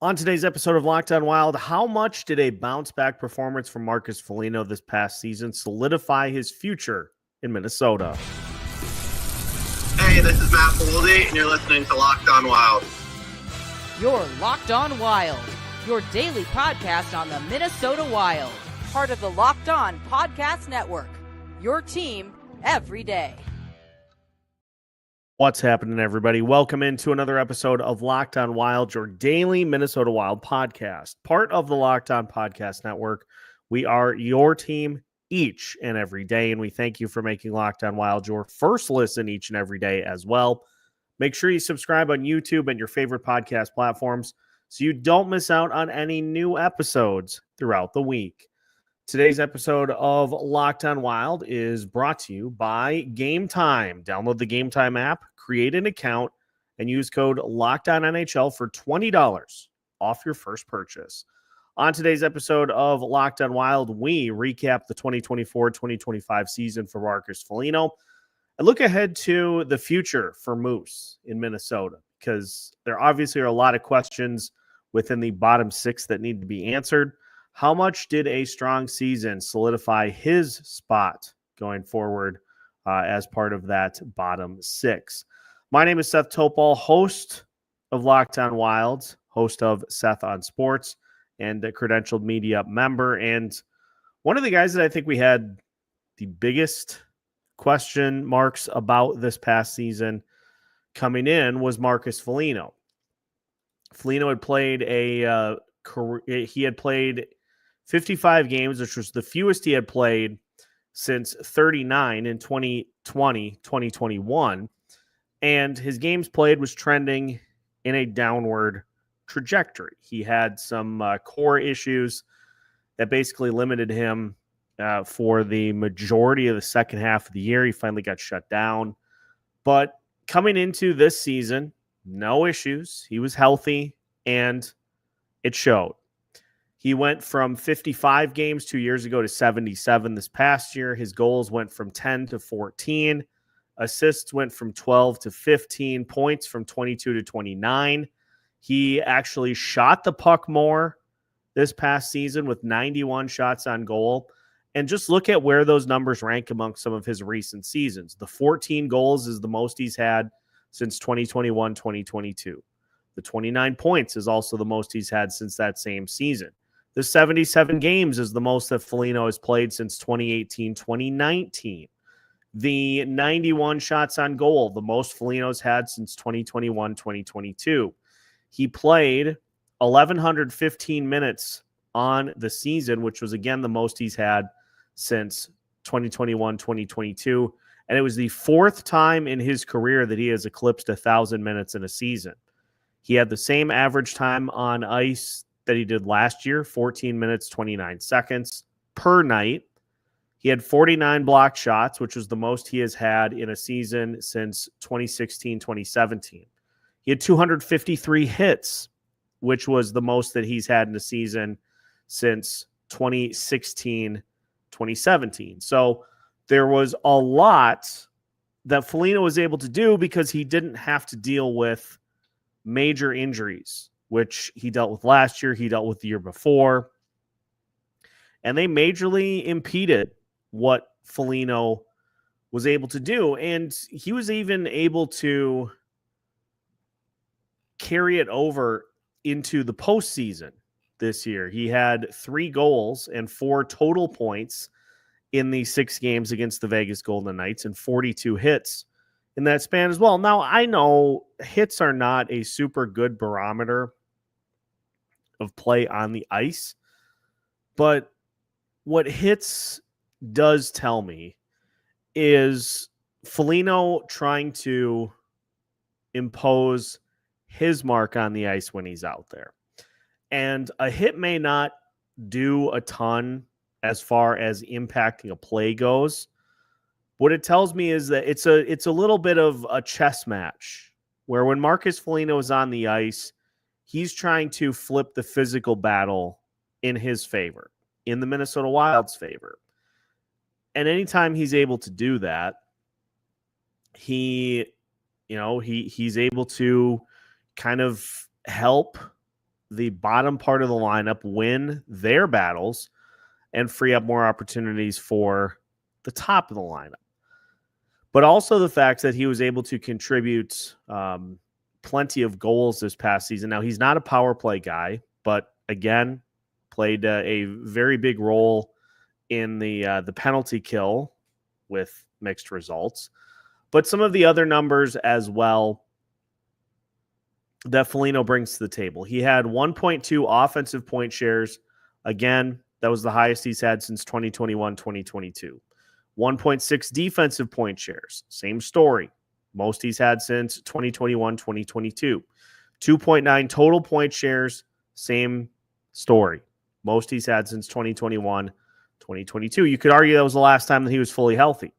On today's episode of Locked On Wild, how much did a bounce-back performance from Marcus Foligno this past season solidify his future in Minnesota? Hey, this is Matt Foldy, and you're listening to Locked On Wild. You're Locked On Wild, your daily podcast on the Minnesota Wild. Part of the Locked On Podcast Network, your team every day. What's happening, everybody? Welcome into another episode of Locked On Wild, your daily Minnesota Wild podcast, part of the Locked On Podcast Network. We are your team each and every day, and we thank you for making Locked On Wild your first listen each and every day as well. Make sure you subscribe on YouTube and your favorite podcast platforms so you don't miss out on any new episodes throughout the week. Today's episode of Locked On Wild is brought to you by Game Time. Download the Game Time app, create an account, and use code LOCKEDONNHL for $20 off your first purchase. On today's episode of Locked On Wild, we recap the 2024-2025 season for Marcus Foligno and look ahead to the future for Moose in Minnesota, because there obviously are a lot of questions within the bottom six that need to be answered. How much did a strong season solidify his spot going forward as part of that bottom six? My name is Seth Toupal, host of Locked On Wilds, host of Seth on Sports, and a credentialed media member. And one of the guys that I think we had the biggest question marks about this past season coming in was Marcus Foligno. Foligno had played he had played 55 games, which was the fewest he had played since 39 in 2020-2021. And his games played was trending in a downward trajectory. He had some core issues that basically limited him for the majority of the second half of the year. He finally got shut down. But coming into this season, no issues. He was healthy, and it showed. He went from 55 games 2 years ago to 77 this past year. His goals went from 10 to 14. Assists went from 12 to 15. Points from 22 to 29. He actually shot the puck more this past season with 91 shots on goal. And just look at where those numbers rank among some of his recent seasons. The 14 goals is the most he's had since 2021-2022. The 29 points is also the most he's had since that same season. The 77 games is the most that Foligno has played since 2018-2019. The 91 shots on goal, the most Foligno's had since 2021-2022. He played 1,115 minutes on the season, which was, again, the most he's had since 2021-2022. And it was the fourth time in his career that he has eclipsed 1,000 minutes in a season. He had the same average time on ice that he did last year, 14 minutes, 29 seconds per night. He had 49 blocked shots, which was the most he has had in a season since 2016-2017. He had 253 hits, which was the most that he's had in a season since 2016-2017. So there was a lot that Foligno was able to do because he didn't have to deal with major injuries, which he dealt with last year, he dealt with the year before. And they majorly impeded what Foligno was able to do. And he was even able to carry it over into the postseason this year. He had 3 goals and 4 total points in the 6 games against the Vegas Golden Knights and 42 hits in that span as well. Now, I know hits are not a super good barometer of play on the ice, but what hits does tell me is Foligno trying to impose his mark on the ice when he's out there. And a hit may not do a ton as far as impacting a play goes. What it tells me is that it's a little bit of a chess match where when Marcus Foligno is on the ice, he's trying to flip the physical battle in his favor, in the Minnesota Wild's favor. And anytime he's able to do that, he's able to kind of help the bottom part of the lineup win their battles and free up more opportunities for the top of the lineup. But also the fact that he was able to contribute plenty of goals this past season. Now, he's not a power play guy, but again, played a very big role in the penalty kill with mixed results. But some of the other numbers as well that Foligno brings to the table. He had 1.2 offensive point shares. Again, that was the highest he's had since 2021-2022. 1.6 defensive point shares. Same story. Most he's had since 2021-2022. 2.9 total point shares. Same story. Most he's had since 2021-2022. You could argue that was the last time that he was fully healthy.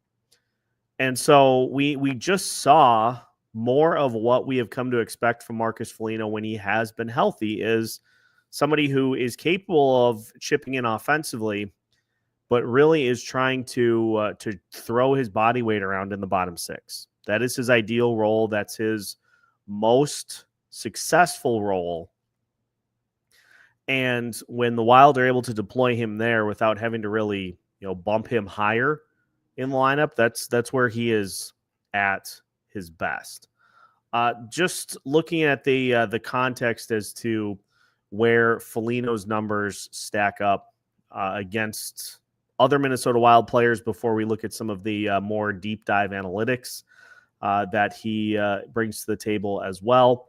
And so we just saw more of what we have come to expect from Marcus Foligno when he has been healthy, is somebody who is capable of chipping in offensively, but really is trying to throw his body weight around in the bottom six. That is his ideal role. That's his most successful role. And when the Wild are able to deploy him there without having to really, bump him higher in the lineup, that's where he is at his best. Just looking at the context as to where Foligno's numbers stack up against other Minnesota Wild players before we look at some of the more deep dive analytics that he brings to the table as well.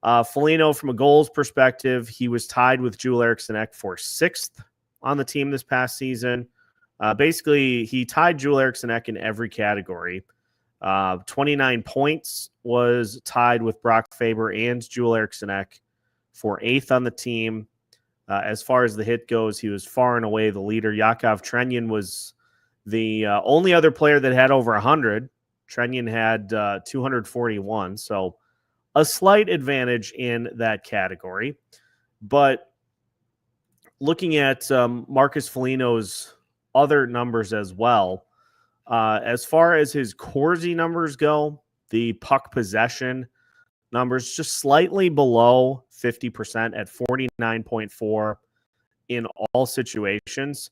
Foligno, from a goals perspective, he was tied with Joel Eriksson for 6th on the team this past season. Basically, he tied Joel Eriksson in every category. 29 points was tied with Brock Faber and Joel Eriksson for 8th on the team. As far as the hit goes, he was far and away the leader. Yakov Trenin was the only other player that had over 100. Trenin had 241, so a slight advantage in that category. But looking at Marcus Foligno's other numbers as well, as far as his Corsi numbers go, the puck possession numbers just slightly below 50% at 49.4 in all situations.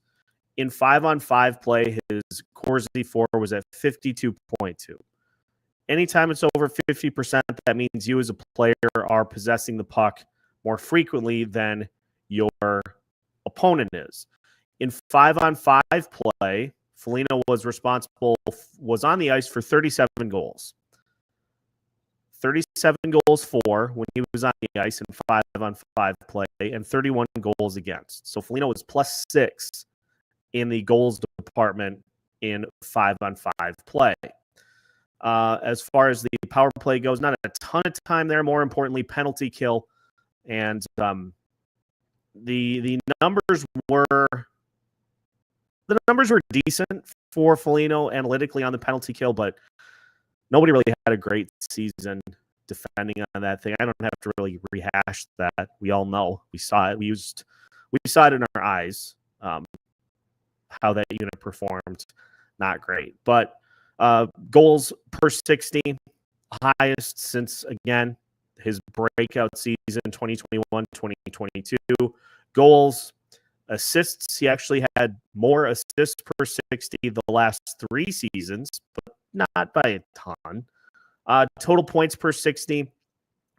In 5-on-5 play, his Corsi 4 was at 52.2. Anytime it's over 50%, that means you as a player are possessing the puck more frequently than your opponent is. In 5-on-5 play, Foligno was on the ice for 37 goals. 37 goals for when he was on the ice in 5-on-5 play, and 31 goals against. So Foligno was +6 in the goals department in 5-on-5 play. As far as the power play goes, not a ton of time there. More importantly, penalty kill, and the numbers were decent for Foligno analytically on the penalty kill, but nobody really had a great season defending on that thing. I don't have to really rehash that. We all know. We saw it. We saw it in our eyes. How that unit performed, not great. But goals per 60, highest since, again, his breakout season 2021-2022. Goals, assists, he actually had more assists per 60 the last 3 seasons, but not by a ton. Total points per 60,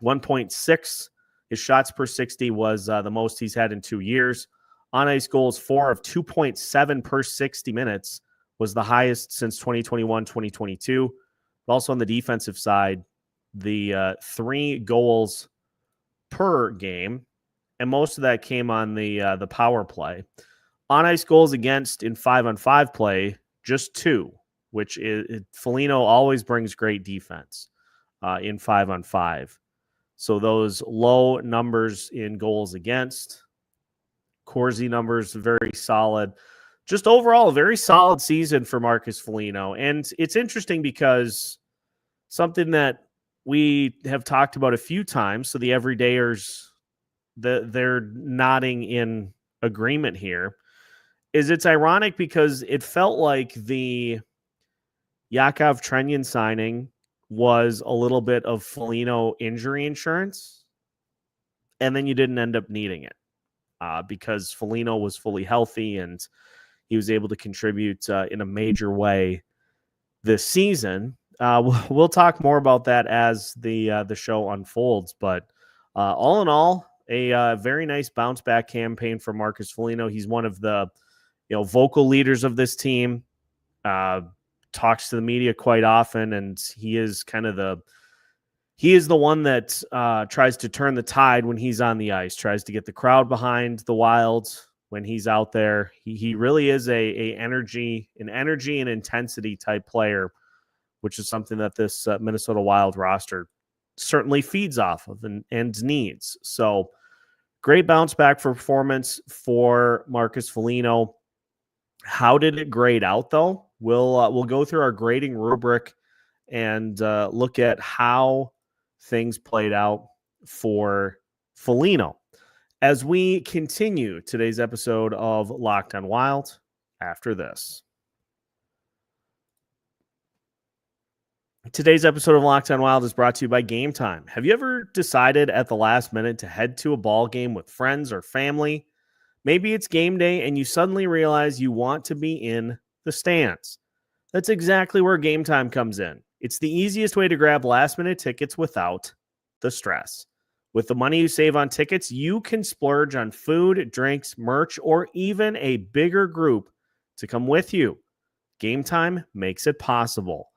1.6. His shots per 60 was the most he's had in 2 years. On-ice goals, 4 of 2.7 per 60 minutes was the highest since 2021-2022. But also on the defensive side, the 3 goals per game, and most of that came on the power play. On-ice goals against in 5-on-5 play, just 2, which is Foligno always brings great defense in 5-on-5. So those low numbers in goals against, Corsi numbers very solid. Just overall, a very solid season for Marcus Foligno. And it's interesting because something that we have talked about a few times, so the everydayers, they're nodding in agreement here, is it's ironic because it felt like the Yakov Trenin signing was a little bit of Foligno injury insurance. and then you didn't end up needing it because Foligno was fully healthy and he was able to contribute in a major way this season. We'll talk more about that as the show unfolds, but all in all, a very nice bounce back campaign for Marcus Foligno. He's one of the vocal leaders of this team. Talks to the media quite often, and he is the one that tries to turn the tide when he's on the ice, tries to get the crowd behind the Wild when he's out there. He really is an energy and intensity type player, which is something that this Minnesota Wild roster certainly feeds off of and needs. So great bounce back performance for Marcus Foligno. How did it grade out, though? We'll go through our grading rubric and look at how things played out for Foligno as we continue today's episode of Locked on Wild after this. Today's episode of Locked on Wild is brought to you by Game Time. Have you ever decided at the last minute to head to a ball game with friends or family? Maybe it's game day and you suddenly realize you want to be in the stands. That's exactly where Game Time comes in. It's the easiest way to grab last-minute tickets without the stress. With the money you save on tickets, you can splurge on food, drinks, merch, or even a bigger group to come with you. Game Time makes it possible.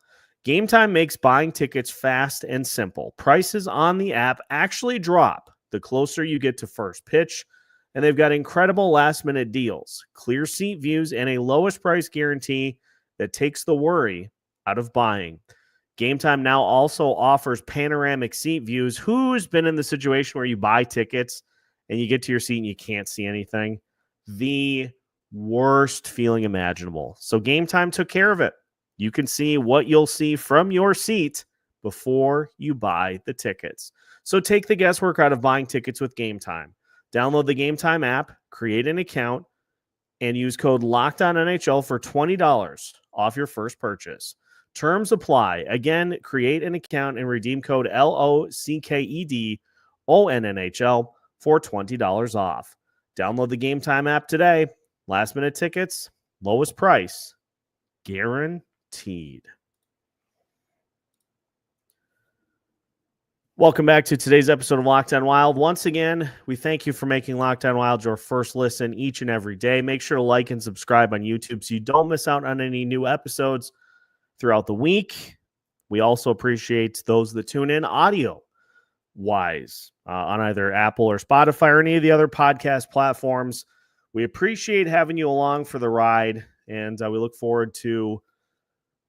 Game Time makes buying tickets fast and simple. Prices on the app actually drop the closer you get to first pitch, and they've got incredible last-minute deals, clear seat views, and a lowest price guarantee that takes the worry out of buying. Game Time now also offers panoramic seat views. Who's been in the situation where you buy tickets and you get to your seat and you can't see anything? The worst feeling imaginable. So Game Time took care of it. You can see what you'll see from your seat before you buy the tickets. So take the guesswork out of buying tickets with Game Time. Download the Game Time app, create an account, and use code LOCKEDONNHL for $20 off your first purchase. Terms apply. Again, create an account and redeem code LOCKEDONNHL for $20 off. Download the Game Time app today. Last minute tickets, lowest price, guaranteed. Welcome back to today's episode of Locked on Wild. Once again, we thank you for making Locked on Wild your first listen each and every day. Make sure to like and subscribe on YouTube so you don't miss out on any new episodes throughout the week. We also appreciate those that tune in audio-wise on either Apple or Spotify or any of the other podcast platforms. We appreciate having you along for the ride, and we look forward to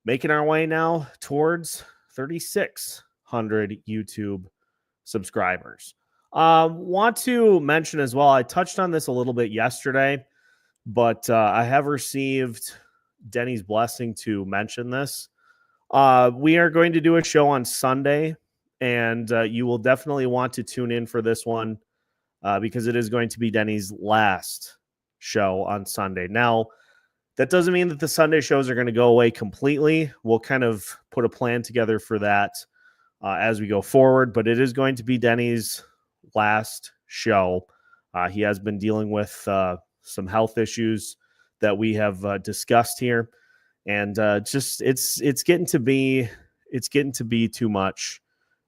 making our way now towards 3,600 YouTube subscribers. Want to mention as well, I touched on this a little bit yesterday, but I have received Denny's blessing to mention this. We are going to do a show on Sunday, and you will definitely want to tune in for this one because it is going to be Denny's last show on Sunday. Now, that doesn't mean that the Sunday shows are going to go away completely. We'll kind of put a plan together for that as we go forward, but it is going to be Denny's last show. He has been dealing with some health issues that we have discussed here, and just it's getting to be too much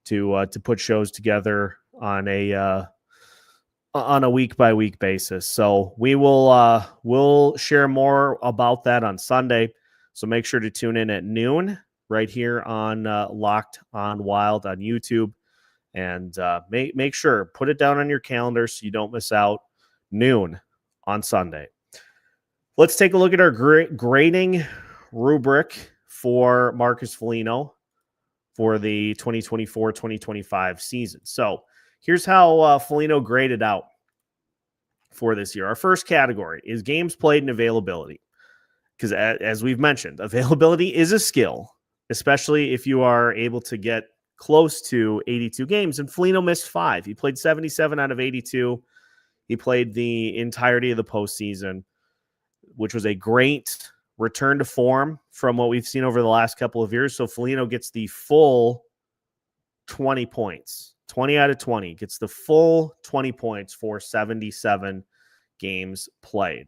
to put shows together on a week by week basis. So we'll share more about that on Sunday. So make sure to tune in at noon right here on Locked on Wild on YouTube, and make sure put it down on your calendar so you don't miss out. Noon on Sunday. Let's take a look at our grading rubric for Marcus Foligno for the 2024-2025 season. So here's how Foligno graded out for this year. Our first category is games played and availability. Because as we've mentioned, availability is a skill, especially if you are able to get close to 82 games. And Foligno missed 5. He played 77 out of 82. He played the entirety of the postseason, which was a great return to form from what we've seen over the last couple of years. So Foligno gets the full 20 points 20 out of 20. Gets the full 20 points for 77 games played.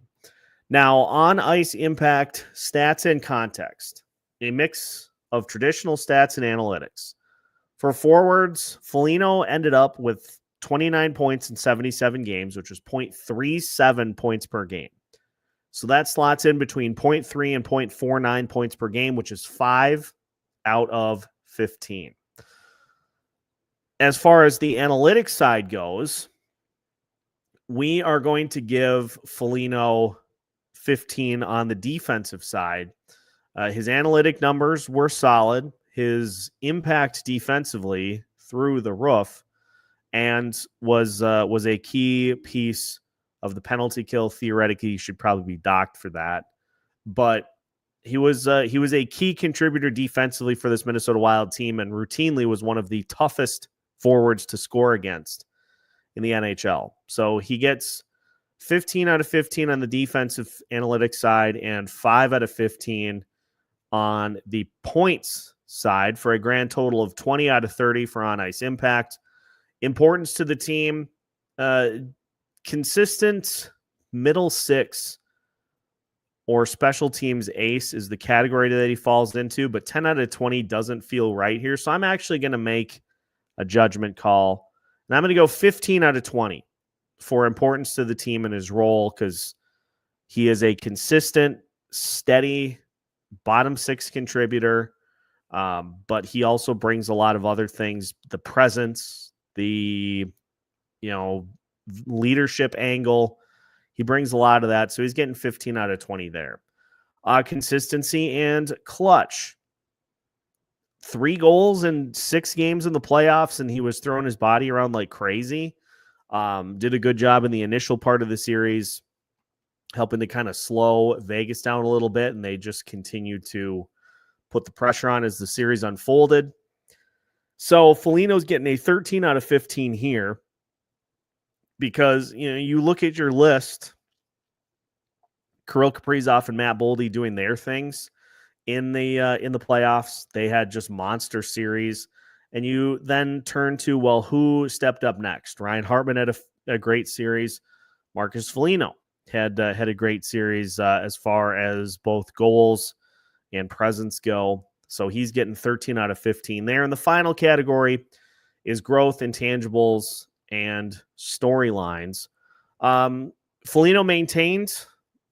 Now, on ice impact, stats and context, a mix of traditional stats and analytics. For forwards, Foligno ended up with 29 points in 77 games, which was 0.37 points per game. So that slots in between 0.3 and 0.49 points per game, which is 5 out of 15. As far as the analytics side goes, we are going to give Foligno 15 on the defensive side. His analytic numbers were solid. His impact defensively through the roof, and was a key piece of the penalty kill. Theoretically, he should probably be docked for that, but he was a key contributor defensively for this Minnesota Wild team, and routinely was one of the toughest forwards to score against in the NHL. So he gets 15 out of 15 on the defensive analytics side and 5 out of 15 on the points side for a grand total of 20 out of 30 for on-ice impact. Importance to the team, consistent middle six or special teams ace is the category that he falls into, but 10 out of 20 doesn't feel right here. So I'm actually going to make a judgment call, and I'm going to go 15 out of 20 for importance to the team and his role, because he is a consistent, steady bottom six contributor, but he also brings a lot of other things, the presence, the leadership angle. He brings a lot of that, so he's getting 15 out of 20 there. Consistency and clutch. 3 goals in 6 games in the playoffs, and he was throwing his body around like crazy. Did a good job in the initial part of the series, helping to kind of slow Vegas down a little bit, and they just continued to put the pressure on as the series unfolded. So Foligno's getting a 13 out of 15 here, because you look at your list, Kirill Kaprizov and Matt Boldy doing their things in the playoffs. They had just monster series, and you then turn to, well, who stepped up next? Ryan Hartman had a great series. Marcus Foligno had a great series as far as both goals and presence go. So he's getting 13 out of 15 there. And the final category is growth, intangibles, and storylines. Foligno maintained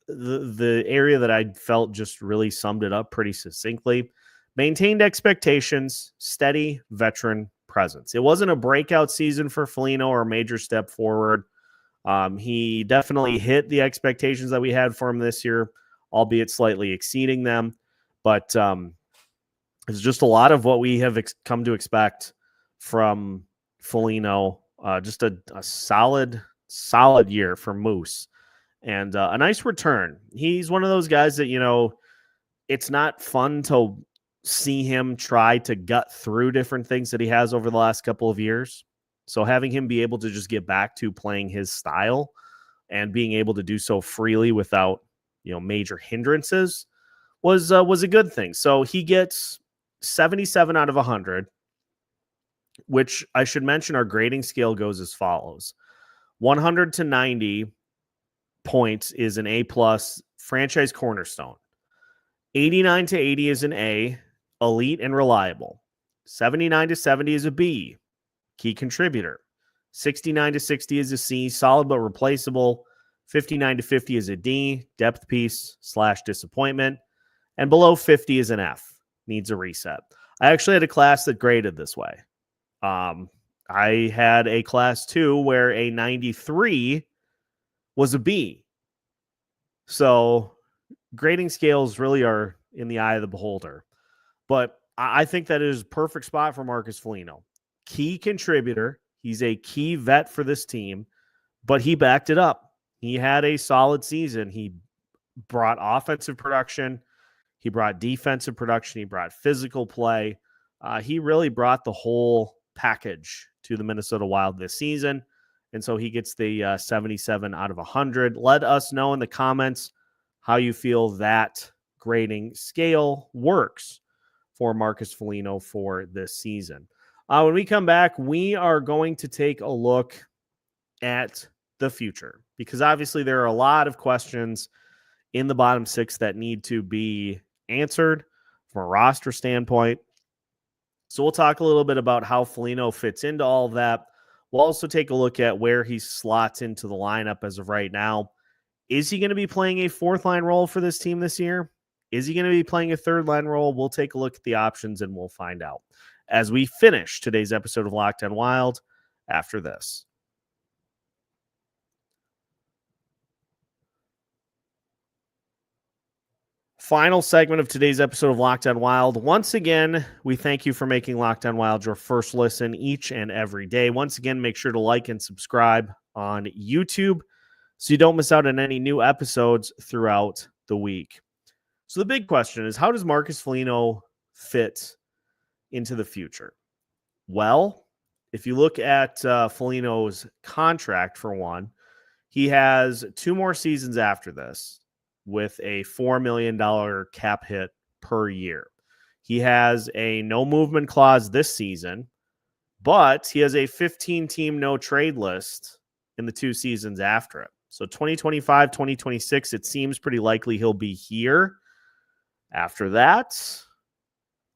the area that I felt just really summed it up pretty succinctly. Maintained expectations, steady veteran presence. It wasn't a breakout season for Foligno or a major step forward. He definitely hit the expectations that we had for him this year, albeit slightly exceeding them. But it's just a lot of what we have come to expect from Foligno. Just a solid year for Moose, and a nice return. He's one of those guys that, it's not fun to see him try to gut through different things that he has over the last couple of years. So having him be able to just get back to playing his style and being able to do so freely without, major hindrances was a good thing. So he gets 77 out of 100, which I should mention our grading scale goes as follows. 100 to 90 points is an A+, franchise cornerstone. 89 to 80 is an A, elite and reliable. 79 to 70 is a B, key contributor. 69 to 60 is a C, solid but replaceable. 59 to 50 is a D, depth piece / disappointment. And below 50 is an F, needs a reset. I actually had a class that graded this way. I had a class 2 where a 93 was a B. So grading scales really are in the eye of the beholder. But I think that is a perfect spot for Marcus Foligno. Key contributor. He's a key vet for this team, but he backed it up. He had a solid season. He brought offensive production. He brought defensive production. He brought physical play. He really brought the whole package to the Minnesota Wild this season. And so he gets the 77 out of 100. Let us know in the comments how you feel that grading scale works for Marcus Foligno for this season. When we come back, we are going to take a look at the future because obviously there are a lot of questions in the bottom six that need to be answered from a roster standpoint. So we'll talk a little bit about how Foligno fits into all of that. We'll also take a look at where he slots into the lineup as of right now. Is he going to be playing a fourth line role for this team this year? Is he going to be playing a third line role? We'll take a look at the options and we'll find out as we finish today's episode of Locked On Wild after this. Final segment of today's episode of Locked On Wild. Once again, we thank you for making Locked On Wild your first listen each and every day. Once again, make sure to like and subscribe on YouTube so you don't miss out on any new episodes throughout the week. So the big question is, how does Marcus Foligno fit into the future? Well, if you look at Foligno's contract, for one, he has 2 more seasons after this with a $4 million cap hit per year. He has a no movement clause this season, but he has a 15-team no trade list in the 2 seasons after it. So 2025, 2026, it seems pretty likely he'll be here. After that,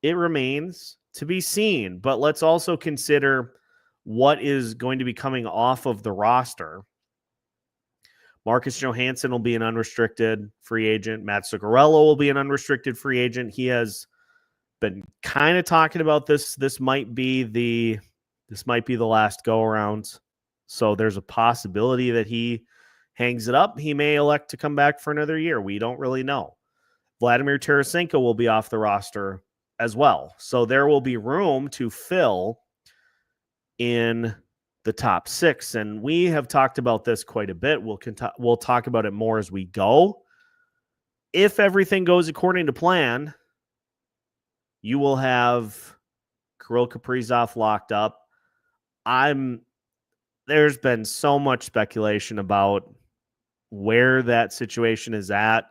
it remains to be seen. But let's also consider what is going to be coming off of the roster. Marcus Johansson will be an unrestricted free agent. Matt Zuccarello will be an unrestricted free agent. He has been kind of talking about this. This might be the last go around. So there's a possibility that he hangs it up. He may elect to come back for another year. We don't really know. Vladimir Tarasenko will be off the roster as well. So there will be room to fill in the top 6. And we have talked about this quite a bit. We'll talk about it more as we go. If everything goes according to plan, you will have Kirill Kaprizov locked up. There's been so much speculation about where that situation is at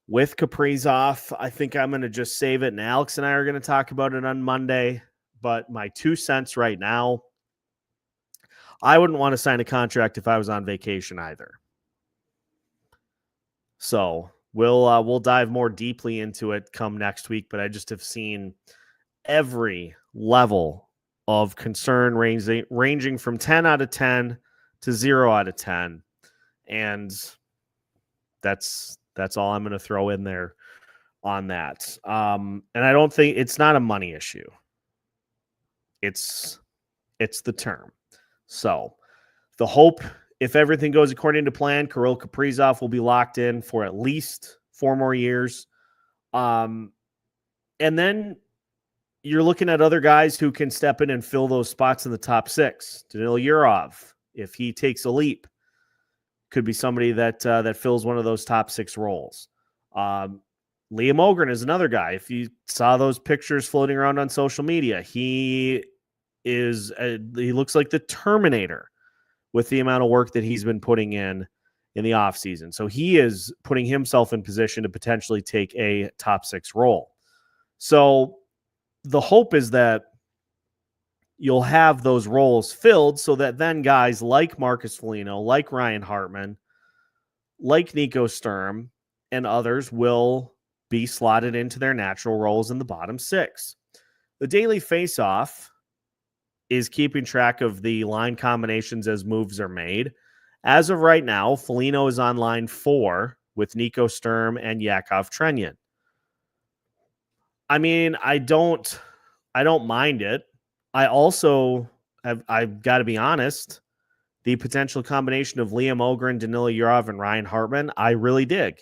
with Kaprizov. I think I'm going to just save it, and Alex and I are going to talk about it on Monday. But my 2 cents right now, I wouldn't want to sign a contract if I was on vacation either. So we'll dive more deeply into it come next week, but I just have seen every level of concern ranging from 10 out of 10 to 0 out of 10. And that's all I'm going to throw in there on that. And I don't think it's not a money issue. It's the term. So the hope, if everything goes according to plan, Kirill Kaprizov will be locked in for at least 4 more years. And then you're looking at other guys who can step in and fill those spots in the top 6. Danila Yurov, if he takes a leap, could be somebody that fills one of those top 6 roles. Liam Öhgren is another guy. If you saw those pictures floating around on social media, he looks like the Terminator with the amount of work that he's been putting in the offseason. So he is putting himself in position to potentially take a top 6 role. So the hope is that you'll have those roles filled so that then guys like Marcus Foligno, like Ryan Hartman, like Nico Sturm, and others will be slotted into their natural roles in the bottom 6. The daily face-off is keeping track of the line combinations as moves are made. As of right now, Foligno is on line 4 with Nico Sturm and Yakov Trenyan. I mean, I don't mind it. I also I've got to be honest, the potential combination of Liam Öhgren, Danila Yurov, and Ryan Hartman, I really dig.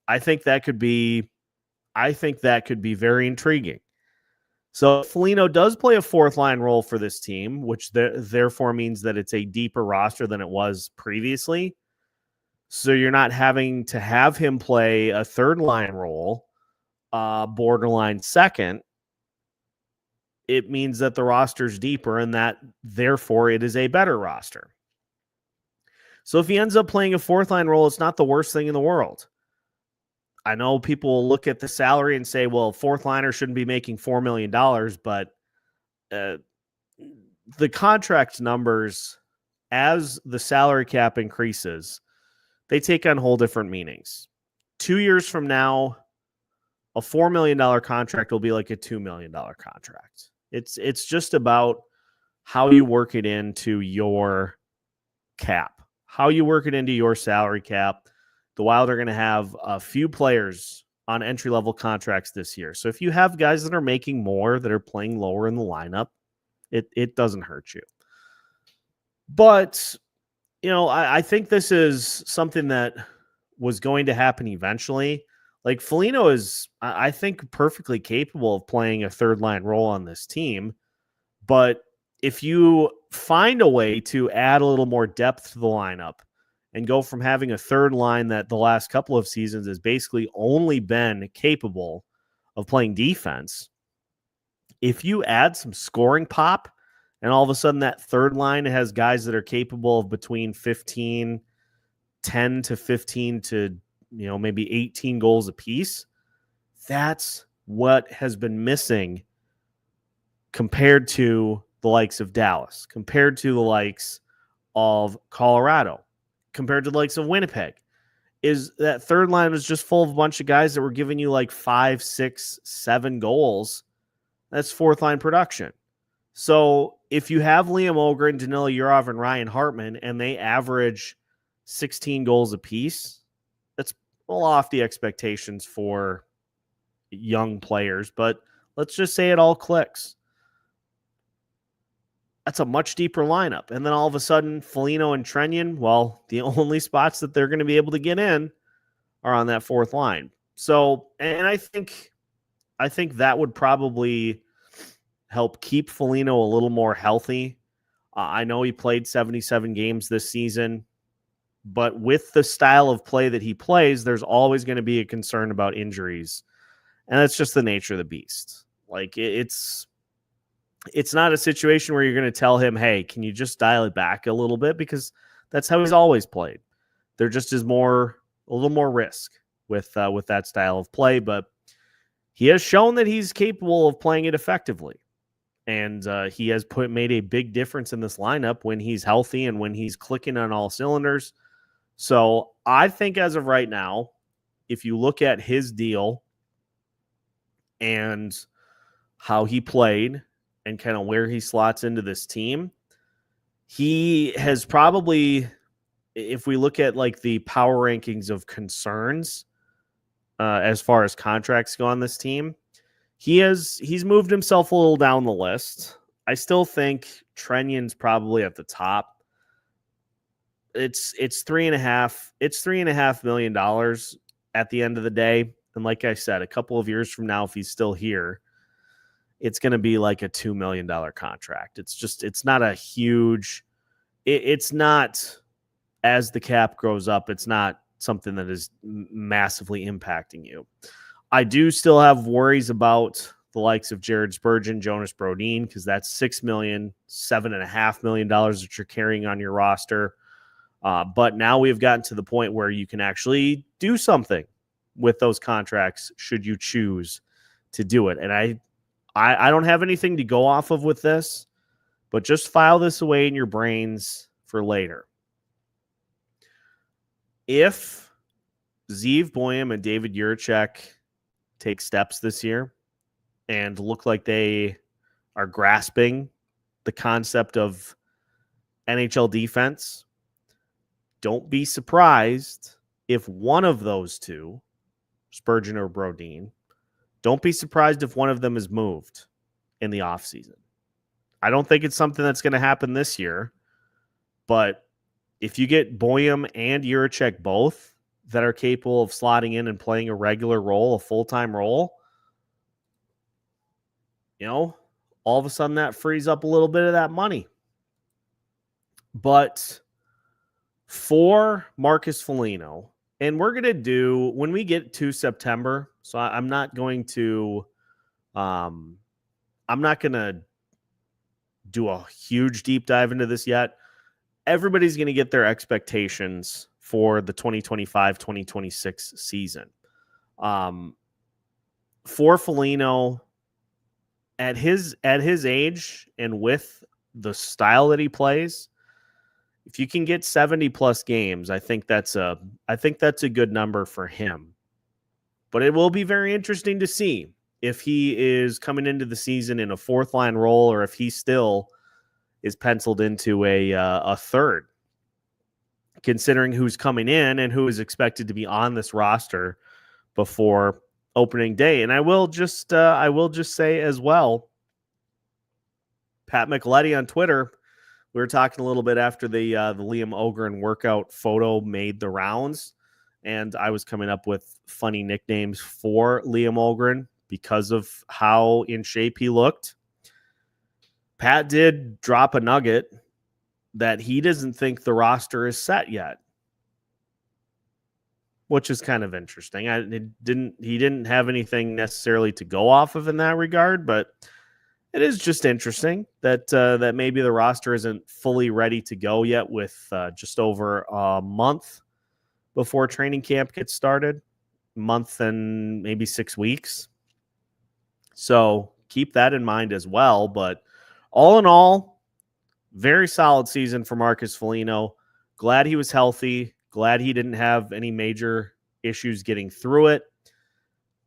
I think that could be very intriguing. So Foligno does play a 4th line role for this team, which therefore means that it's a deeper roster than it was previously. So you're not having to have him play a 3rd line role, borderline 2nd. It means that the roster's deeper and that therefore it is a better roster. So if he ends up playing a 4th line role, it's not the worst thing in the world. I know people will look at the salary and say, well, 4th liner shouldn't be making $4 million, but the contract numbers, as the salary cap increases, they take on whole different meanings. 2 years from now, a $4 million contract will be like a $2 million contract. It's just about how you work it into your cap, how you work it into your salary cap. The Wild are going to have a few players on entry-level contracts this year. So if you have guys that are making more, that are playing lower in the lineup, it doesn't hurt you. But, I think this is something that was going to happen eventually. Like, Foligno is, I think, perfectly capable of playing a third-line role on this team. But if you find a way to add a little more depth to the lineup and go from having a third line that the last couple of seasons has basically only been capable of playing defense, if you add some scoring pop and all of a sudden that third line has guys that are capable of between 10 to 15 to, maybe 18 goals apiece, that's what has been missing compared to the likes of Dallas, compared to the likes of Colorado, compared to the likes of Winnipeg, is that third line was just full of a bunch of guys that were giving you like 5, 6, 7 goals. That's fourth line production. So if you have Liam Öhgren, Danila, Yurov, and Ryan Hartman, and they average 16 goals apiece, that's lofty expectations for young players, but let's just say it all clicks. That's a much deeper lineup. And then all of a sudden, Foligno and Trenyon, well, the only spots that they're going to be able to get in are on that fourth line. So, and I think that would probably help keep Foligno a little more healthy. I know he played 77 games this season, but with the style of play that he plays, there's always going to be a concern about injuries. And that's just the nature of the beast. Like, it's not a situation where you're going to tell him, hey, can you just dial it back a little bit? Because that's how he's always played. There just is a little more risk with that style of play, but he has shown that he's capable of playing it effectively. And he has made a big difference in this lineup when he's healthy and when he's clicking on all cylinders. So I think as of right now, if you look at his deal and how he played and kind of where he slots into this team, he has probably, if we look at like the power rankings of concerns as far as contracts go on this team, he's moved himself a little down the list. I still think Trenyon's probably at the top. It's $3.5 million at the end of the day. And like I said, a couple of years from now, if he's still here, it's going to be like a $2 million contract. It's not a huge, it's not, as the cap grows up, it's not something that is massively impacting you. I do still have worries about the likes of Jared Spurgeon, Jonas Brodin, because that's $6 million, $7.5 million that you're carrying on your roster. But now we've gotten to the point where you can actually do something with those contracts should you choose to do it. And I don't have anything to go off of with this, but just file this away in your brains for later. If Zeev Boyum and David Jiricek take steps this year and look like they are grasping the concept of NHL defense, don't be surprised if one of those two, Spurgeon or Brodin, don't be surprised if one of them is moved in the offseason. I don't think it's something that's going to happen this year, but if you get Boyum and Jiricek both that are capable of slotting in and playing a regular role, a full-time role, all of a sudden that frees up a little bit of that money. But for Marcus Foligno, and we're going to do, when we get to September, so I'm not going to do a huge deep dive into this yet. Everybody's going to get their expectations for the 2025-2026 season. For Foligno, at his age and with the style that he plays, if you can get 70 plus games, I think that's a good number for him. But it will be very interesting to see if he is coming into the season in a fourth line role or if he still is penciled into a third, considering who's coming in and who is expected to be on this roster before opening day. And I will just say as well, Pat Micheletti on Twitter, we were talking a little bit after the Liam Öhgren workout photo made the rounds, and I was coming up with funny nicknames for Liam Öhgren because of how in shape he looked. Pat did drop a nugget that he doesn't think the roster is set yet, which is kind of interesting. He didn't have anything necessarily to go off of in that regard, but it is just interesting that that maybe the roster isn't fully ready to go yet with just over a month before training camp gets started, month and maybe 6 weeks. So keep that in mind as well. But all in all, very solid season for Marcus Foligno. Glad he was healthy. Glad he didn't have any major issues getting through it.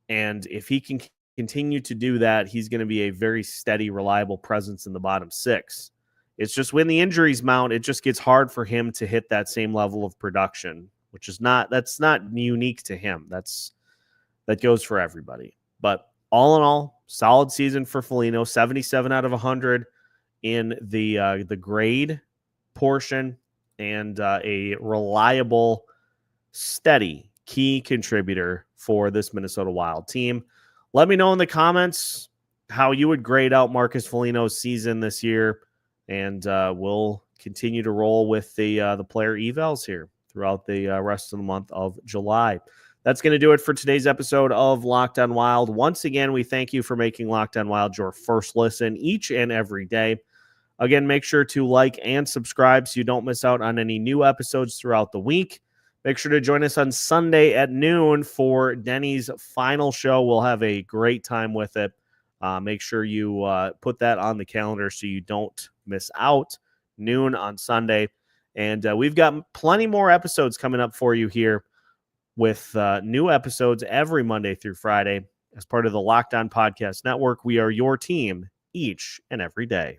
And if he can continue to do that, he's going to be a very steady, reliable presence in the bottom six. It's just when the injuries mount, it just gets hard for him to hit that same level of production, which is that's not unique to him. That goes for everybody. But all in all, solid season for Foligno, 77 out of 100 in the grade portion, and a reliable, steady key contributor for this Minnesota Wild team. Let me know in the comments how you would grade out Marcus Foligno's season this year, and we'll continue to roll with the player evals here throughout the rest of the month of July. That's going to do it for today's episode of Locked On Wild. Once again, we thank you for making Locked On Wild your first listen each and every day. Again, make sure to like and subscribe so you don't miss out on any new episodes throughout the week. Make sure to join us on Sunday at noon for Denny's final show. We'll have a great time with it. Make sure you put that on the calendar so you don't miss out. Noon on Sunday. And we've got plenty more episodes coming up for you here with new episodes every Monday through Friday as part of the Locked On Podcast Network. We are your team each and every day.